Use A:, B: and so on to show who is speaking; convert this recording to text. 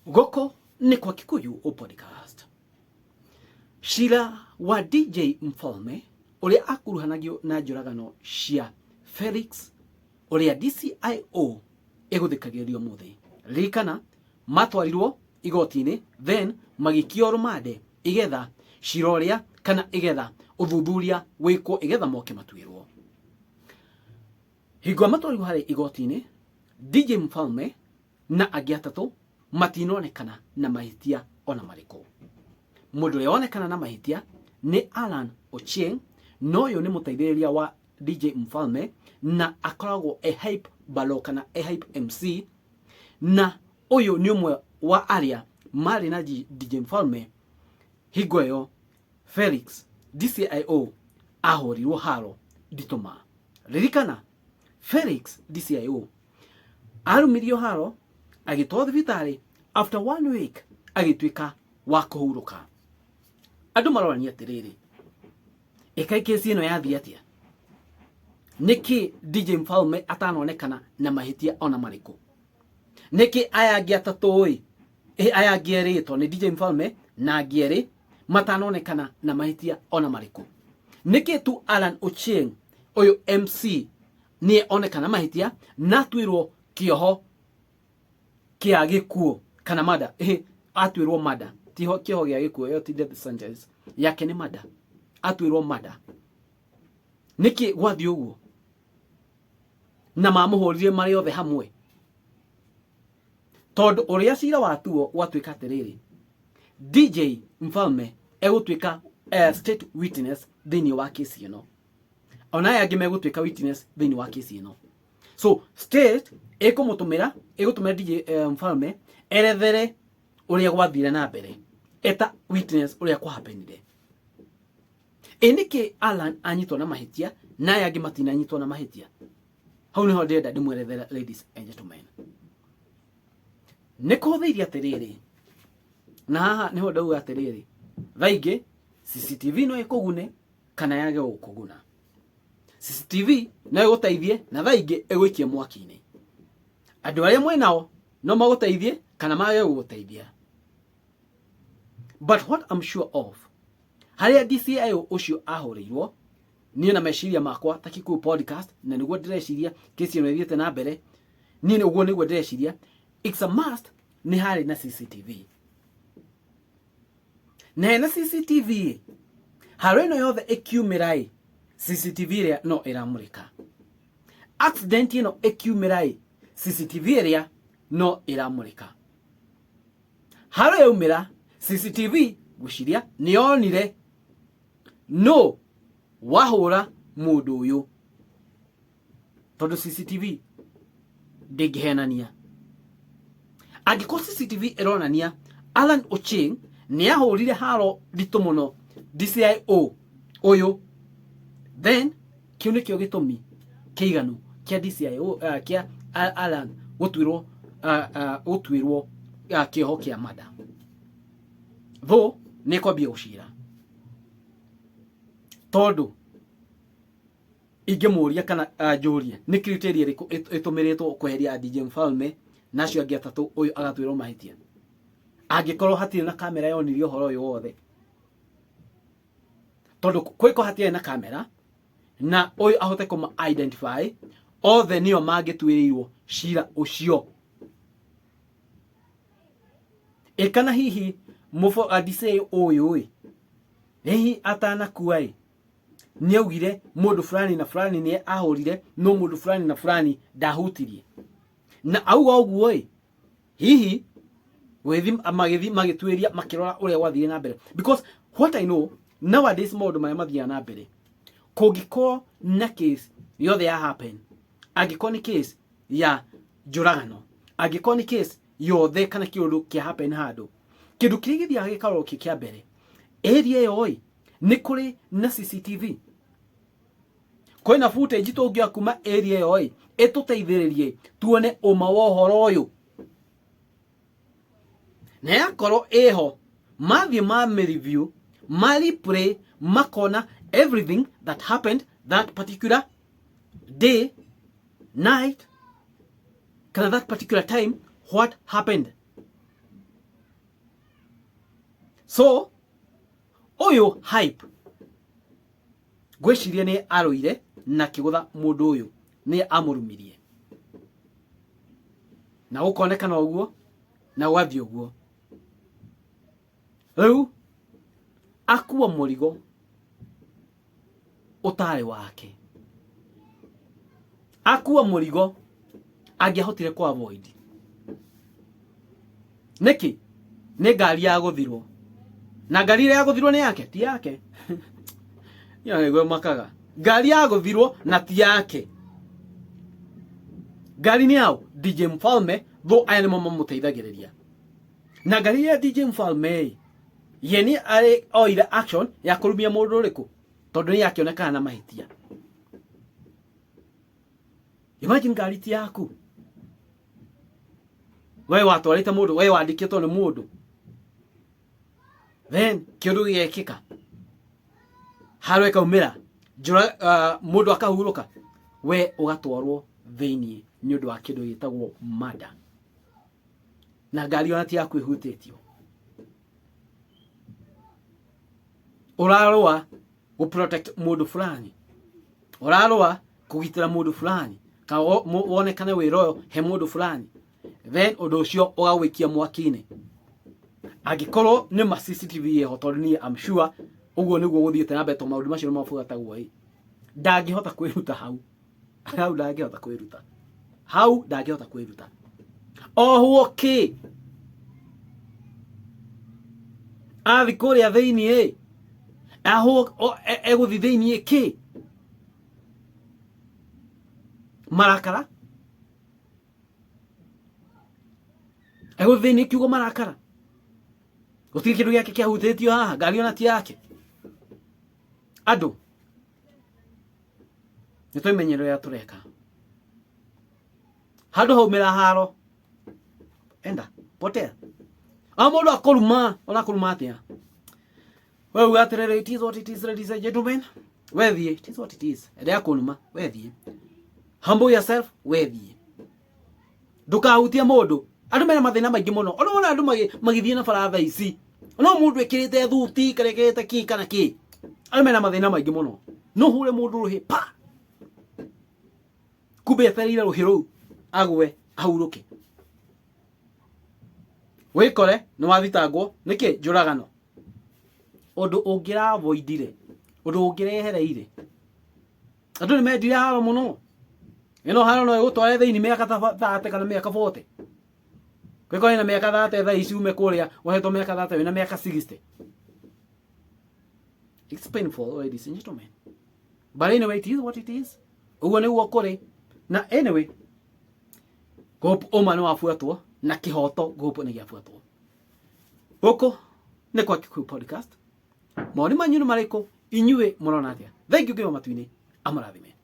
A: Goko ni kwa Kikuyu o podcast. Shira wa DJ Mfalme uria akuruhanagio na njuragano cia Felix uria DCIO eguthikagirio muthi. Rikana matwarirwo igoti-ini then magikio rumande igetha shira uria kana igetha uthuthuria wiko igetha moke matwirwo. Hingo matwarirwo hari igoti-ini DJ Mfalme na angi atatu matinonekana na mahitia ona mariko. Mundu uria onekana na mahitia ni Alan Ochieng, no yo ni muteithĩrĩria wa DJ Mfalme na akoragwo hype balo kana hype MC, na uyu ni umwe wa aria mari na DJ Mfalme hingo yo Felix DCIO ahorirwo haro ditoma. Ririkana Felix DCIO arumirio haro agitwa thibitari after 1 week agitwika wa kuhuruka. Andu marorania atiriri, ikai kesi ino yathia atia? Niki DJ Mfalme atanonekana na mahitia ona mariko? Niki aya angi atatu aya angi erĩtwo ni DJ Mfalme na angi eri matanonekana na mahitia ona mariko? Niki tu Alan Ochieng uyu MC ni onekana mahitia na twirwo kioho kia gikuo kana mada atwirwo mada tiho kioho gia gikuo yo ti death sentence yake ni mada, atwirwo mada. Niki gwathi uguo na mamuhurire mari othe hamwe tondu uria cira watuo watwika atiriri DJ Mfalme egutwika state witness thini wa kesi ino, ona yangi megutwika witness thini wa kesi ino. So state ekutumira DJ Mfalme erethere uria gwathire na mbere eta witness uria kwa happenire. Enike Alan anyitwo na mahitia na yangi matina anyitwo na mahitia. Hau niho ndenda ndimwerethere, ladies and gentlemen. Niko thiria atiriri na haha niho ndauga atiriri thaingi CCTV no ikugune kana yage gukuguna. CCTV no iguteithie na thaingi igwikie mwaki-ini. Andu aria mwenao no maguteithie kana mage guguteithia. But what I'm sure of, haria DCIO ucio ahurirwo ni na meciria makwa ta Kikuyu podcast na niguo ndireciria kesi ino ithiete na mbere ni niguo ndireciria it's a must ni hari na CCTV. Na CCTV hari no yothe ekiumirai CCTV ria no iramurika. Accident ino ekiumirai CCTV ria no iramurika. Haro yaumira CCTV gushiria nionire no wahura mundu uyu tondu CCTV ndingihenania. Angiko CCTV ironania Alan Ochieng ni ahurire haro ritu muno DCIO uyu, then kiu nikio gitumi kiiganu kia DCIO kia Alan gutwirwo kioho kia mada. Tho nikwambia ushira tondu ingemuria kana njurie ni criteria riku itumiritwo kweheria DJ Mfalme nacio angi atatu uyu agatwirwo mahitia. Angikorwo hatire na kamera yonirio horo uyu wothe tondu kwiko hatire na kamera na uyu ahote kuma identify othe nio mangitwirirwo shira ucio. Ekana hihi mufo adise oyo ehi atana kuai ni augire mundu fulani na fulani ni ahurire no mundu fulani na fulani ndahutirie na auga uguo hihi wethi magitwiria makirora uria wathire na mbere. Because what I know nowadays mundu mathia na mbere kungiko na case yothe ya happen, agiko ni case ya Njuragano, agiko ni case yothe kana kiundu kia happen handu kindu kirigithia gikaro kia mbere area yo ni kuri na CCTV. Koina footage tungia kuma area yo etuteithiririe tuone uma wa horo uyu na yakoro eho mathi ma review mali play makona everything that happened that particular day, night, kana that particular time, what happened. So oyo hype gweciria ni aroire na kigutha mundu uyu ni amurumirie na ukonekana uguo na wathi uguo riu akua murigo utari wake akua murigo angiahotire kwa avoid niki ni ngari ya guthirwo na ngari ya guthirwo ni yake ti yake yego makaga ngari ya guthirwo na ti yake ngari ni yao DJ Mfalme tho aya nimo mamuteithagiriria na ngari ya DJ Mfalme yeni ari oire action ya kurumia mundu uriku tondu ni akionekana na mahitia. Imagine ngari ti yaku wewe watwarite mundu wewe wandikitwo ni mundu then kindu giekika harwe kaumira mundu akahuruka we ugatwarwo thiini ni undu wa kindu gitagwo mada na ngari ona ti yaku ihutitio urarwa ku protect mundu fulani urarwa kugitira mundu fulani ka wonekane wiroyo he mundu fulani then undu ucio ugawikia mwakine agikorwo ni ma CCTV yeho tondu ni I'm sure uguo niguo guthiite na beto maundu macio mafuatagwo ndangihota kwiruta hau ndangihota kwiruta oho okay athi kuria thiini aho eguthi thiini ki marakara eguthi thiini kiugo marakara gutiri kindu giake kiahutitio haha ngari ona ti yake andu nitwimenyero ya tureka handu haumira haro enda potea amundu akuruma ona kuruma atia we ugaterere it is what it is, ladies and gentlemen. Wethie it is what it is. Ede akunuma wethie humble yourself wethie ndukahutia mundu andu mena mathina maingi muno ona andu magithie na faratha ici no mundu ekirite thuti karekete ki kana ki andu mena mathina maingi muno no hure mundu ruhi pa kubeterire ruhiru agwe ahuruke wikore no wathitangwo niki njuragano undu ungira avoidire undu ungirehereire andu ni mendire haro muno ino haro no igutware thiini miaka 30 kana miaka 40 kwiko ina miaka 30 tha ici ume kuria wahetwo miaka 30 na miaka 60. It's painful, ladies and gentlemen, but anyway it is what it is. Uguo ni uguo kuri na anyway gopo omani wafuatwo na kihoto gopo ni giafuatwo huko ni kwa Kikuyu podcast. Maoni manyu ni mariko inyue murona atia? Thank you kwa matuini amarathime.